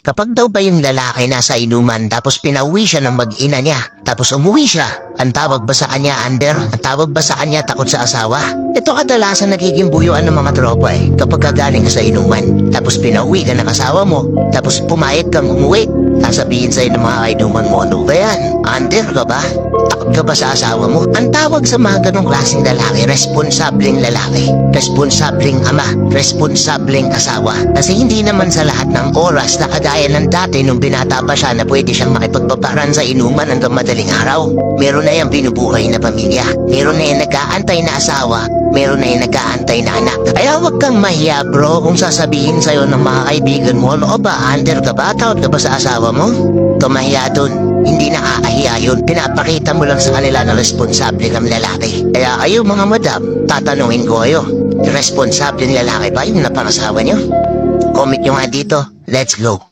Kapag daw ba yung lalaki nasa inuman tapos pinauwi siya ng mag-ina niya, tapos umuwi siya, ang tawag ba sa kanya under? Ang tawag ba sa kanya takot sa asawa? Ito kadalasan nagiging buyuan ng mga tropa kapag kagaling ka sa inuman, tapos pinauwi ka ng asawa mo, tapos pumayag kang umuwi. Sasabihin sa'yo ng mga kainuman mo, ano ba yan? Under ka ba? Takot ka ba sa asawa mo? Ang tawag sa mga ganong klaseng lalaki, responsableng lalaki, responsableng ama, responsableng asawa. Kasi hindi naman sa lahat ng oras na kagaya ng dati nung binata pa siya na pwede siyang makipagpaparan sa inuman hanggang madaling araw. Meron na yung binubuhay na pamilya, meron na yung nag-aantay na asawa, meron na yung nag-aantay na anak. Kaya huwag kang mahiya bro kung sasabihin sa'yo ng mga kaibigan mo, ano ba, under ka ba? Takot ka ba sa asawa mo? Tumahiya dun. Hindi nakakahiya yun. Pinapakita mo lang sa kanila na responsable kang lalaki. Kaya kayo mga madam, tatanungin ko kayo, responsable ng lalaki ba yung napangasawa nyo? Comment nyo nga dito. Let's go.